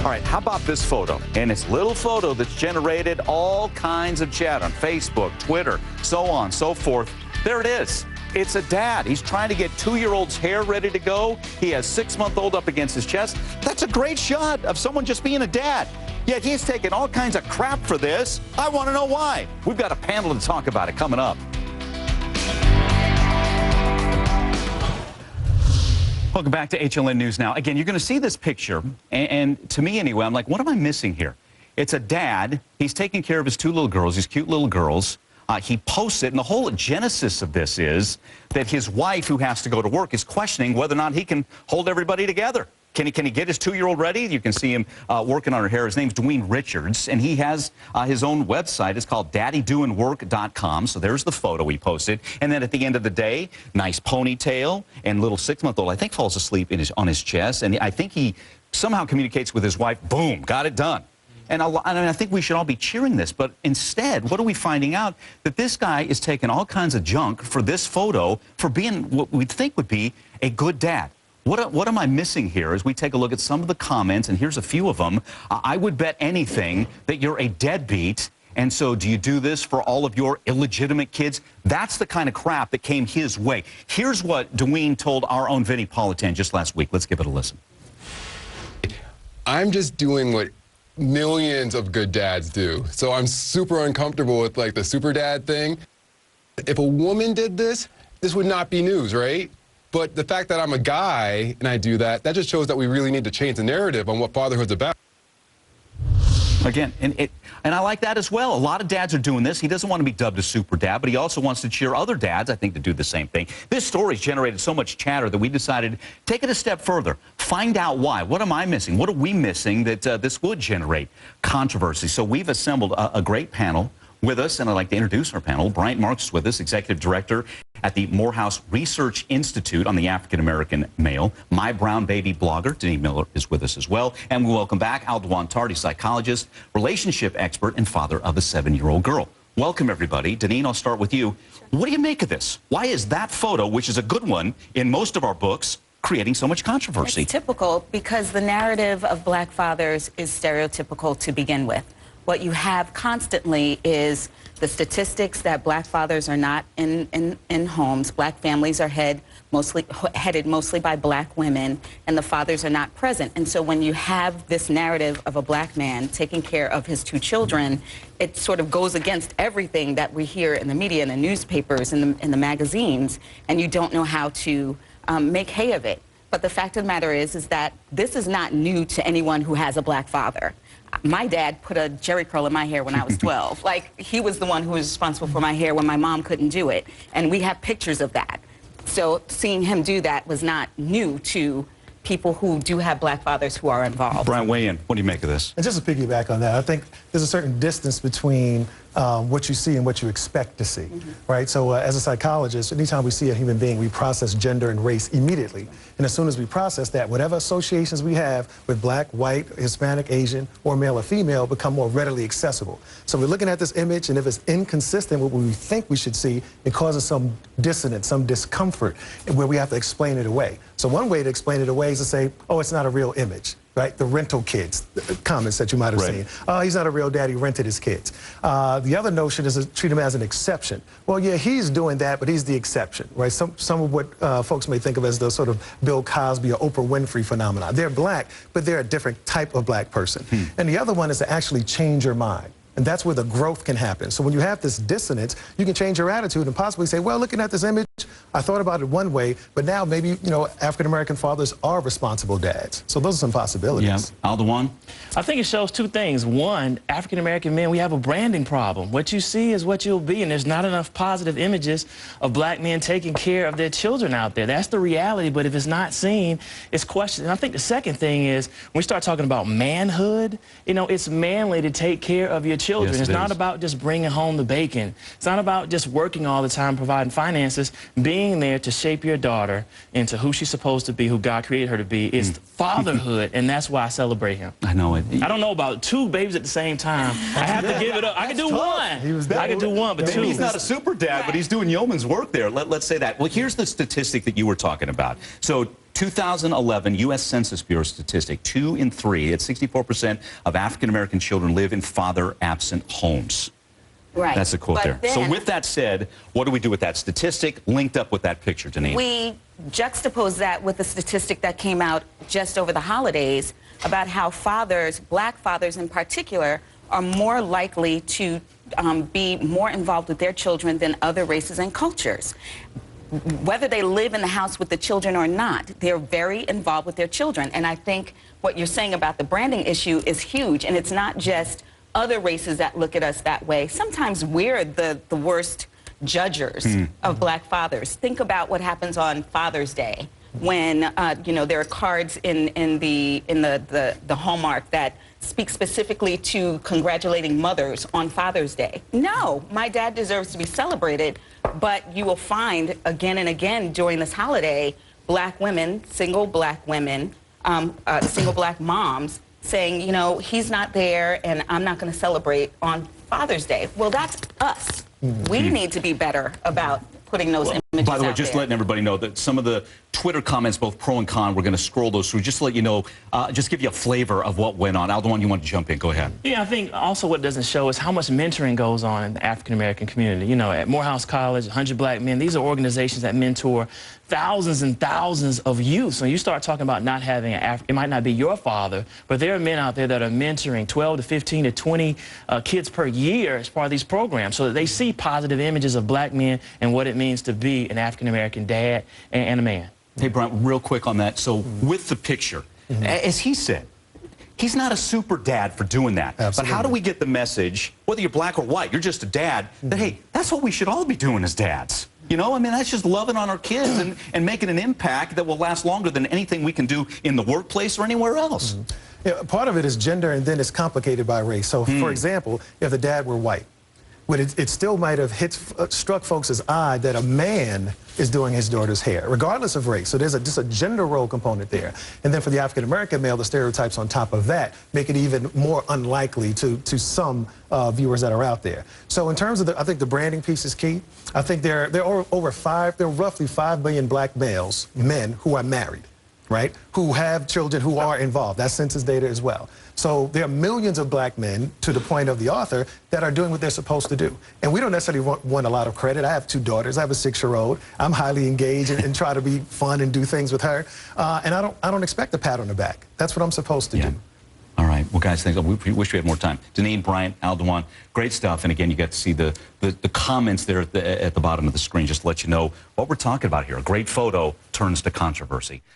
All right, how about this photo? And it's a little photo that's generated all kinds of chat on Facebook, Twitter, so on, so forth. There it is. It's a dad. He's trying to get 2-year-old's hair ready to go. He has 6-month-old up against his chest. That's a great shot of someone just being a dad. Yet he's taken all kinds of crap for this. I want to know why. We've got a panel to talk about it coming up. Welcome back to HLN News Now. Again, you're going to see this picture, and to me anyway, I'm like, what am I missing here? It's a dad. He's taking care of his 2 little girls, these cute little girls. He posts it, and the whole genesis of this is that his wife, who has to go to work, is questioning whether or not he can hold everybody together. Can he get his 2-year-old ready? You can see him working on her hair. His name's Denine Richards, and he has his own website. It's called daddydoingwork.com. So there's the photo he posted. And then at the end of the day, nice ponytail, and little 6-month-old, I think, falls asleep on his chest. And I think he somehow communicates with his wife. Boom, got it done. And I think we should all be cheering this, but instead, what are we finding out? That this guy is taking all kinds of junk for this photo for being what we'd think would be a good dad. What am I missing here as we take a look at some of the comments, and here's a few of them. I would bet anything that you're a deadbeat, and so do you do this for all of your illegitimate kids? That's the kind of crap that came his way. Here's what Denine told our own Vinnie Politan just last week. Let's give it a listen. I'm just doing what millions of good dads do. So I'm super uncomfortable with like the super dad thing. If a woman did this, this would not be news, right? But the fact that I'm a guy and I do that, that just shows that we really need to change the narrative on what fatherhood's about. Again, and I like that as well. A lot of dads are doing this. He doesn't want to be dubbed a super dad, but he also wants to cheer other dads, I think, to do the same thing. This story's generated so much chatter that we decided take it a step further. Find out why. What am I missing? What are we missing that this would generate controversy? So we've assembled a great panel with us, and I'd like to introduce our panel. Bryant Marks is with us, Executive Director at the Morehouse Research Institute on the African-American male. My Brown Baby blogger, Denine Millner, is with us as well. And we welcome back Alduan Tartt, a psychologist, relationship expert, and father of a 7-year-old girl. Welcome, everybody. Denine, I'll start with you. What do you make of this? Why is that photo, which is a good one in most of our books, creating so much controversy? It's typical because the narrative of black fathers is stereotypical to begin with. What you have constantly is the statistics that black fathers are not in homes. Black families are headed mostly by black women, and the fathers are not present. And so when you have this narrative of a black man taking care of his 2 children, it sort of goes against everything that we hear in the media, in the newspapers, in the magazines, and you don't know how to make hay of it. But the fact of the matter is that this is not new to anyone who has a black father. My dad put a jerry curl in my hair when I was 12. Like, he was the one who was responsible for my hair when my mom couldn't do it. And we have pictures of that. So seeing him do that was not new to people who do have black fathers who are involved. Brian, weigh in. What do you make of this? And just to piggyback on that, I think there's a certain distance between what you see and what you expect to see, right? So as a psychologist, anytime we see a human being, we process gender and race immediately. And as soon as we process that, whatever associations we have with black, white, Hispanic, Asian, or male or female become more readily accessible. So we're looking at this image, and if it's inconsistent with what we think we should see, it causes some dissonance, some discomfort, where we have to explain it away. So one way to explain it away is to say, oh, it's not a real image. Right, the rental kids, the comments that you might have seen. Oh, he's not a real dad, he rented his kids. The other notion is to treat him as an exception. Well, yeah, he's doing that, but he's the exception, right? Some of what folks may think of as the sort of Bill Cosby or Oprah Winfrey phenomenon. They're black, but they're a different type of black person. And the other one is to actually change your mind. And that's where the growth can happen. So when you have this dissonance, you can change your attitude and possibly say, well, looking at this image, I thought about it one way, but now maybe, you know, African-American fathers are responsible dads. So those are some possibilities. Yeah. Alduan? I think it shows 2 things. One, African-American men, we have a branding problem. What you see is what you'll be, and there's not enough positive images of black men taking care of their children out there. That's the reality, but if it's not seen, it's questioned. And I think the second thing is, when we start talking about manhood, you know, it's manly to take care of your children. Yes, it's not about just bringing home the bacon. It's not about just working all the time, providing finances. Being there to shape your daughter into who she's supposed to be, who God created her to be, is fatherhood, and that's why I celebrate him. I know it. I don't know about 2 babies at the same time. I have to give it up. I can do one. I can do one, but 2. He's not a super dad, but he's doing yeoman's work there. Let's say that. Well, here's the statistic that you were talking about. So 2011 U.S. Census Bureau statistic, 2 in 3, it's 64% of African-American children live in father-absent homes. Right. That's a quote there. So with that said, what do we do with that statistic linked up with that picture, Denine? We juxtapose that with the statistic that came out just over the holidays about how fathers, black fathers in particular, are more likely to be more involved with their children than other races and cultures. Whether they live in the house with the children or not, they're very involved with their children. And I think what you're saying about the branding issue is huge. And it's not just other races that look at us that way. Sometimes we're the worst judgers of black fathers. Think about what happens on Father's Day when you know, there are cards in the Hallmark that speak specifically to congratulating mothers on Father's Day. No, my dad deserves to be celebrated, but you will find again and again during this holiday, black women, single black women, single black moms saying, you know, he's not there and I'm not going to celebrate on Father's Day. Well, that's us. We need to be better about putting those images By the way, out just there. letting everybody know that some of the Twitter comments, both pro and con, we're going to scroll those through just to let you know, just give you a flavor of what went on. Alduan, you want to jump in? Go ahead. Yeah, I think also what doesn't show is how much mentoring goes on in the African-American community. You know, at Morehouse College, 100 Black Men, these are organizations that mentor thousands and thousands of youth. So you start talking about not having it might not be your father, but there are men out there that are mentoring 12 to 15 to 20 kids per year as part of these programs so that they see positive images of black men and what it means to be an African-American dad and a man. Hey, Bryant, real quick on that. So with the picture, as he said, he's not a super dad for doing that. Absolutely. But how do we get the message, whether you're black or white, you're just a dad, that, hey, that's what we should all be doing as dads? You know, I mean, that's just loving on our kids and making an impact that will last longer than anything we can do in the workplace or anywhere else. Yeah, part of it is gender, and then it's complicated by race. So, for example, if the dad were white, but it still might have struck folks' eye that a man is doing his daughter's hair, regardless of race. So there's just a gender role component there. And then for the African-American male, the stereotypes on top of that make it even more unlikely to some viewers that are out there. So in terms of I think the branding piece is key. I think there are roughly 5 million black men who are married, right, who have children who are involved. That's census data as well. So there are millions of black men, to the point of the author, that are doing what they're supposed to do. And we don't necessarily want a lot of credit. I have 2 daughters. I have a 6-year-old. I'm highly engaged and try to be fun and do things with her. And I don't expect a pat on the back. That's what I'm supposed to do. All right. Well, guys, thanks. We wish we had more time. Denine, Bryant, Alduan, great stuff. And again, you got to see the comments there at the bottom of the screen just to let you know what we're talking about here. A great photo turns to controversy.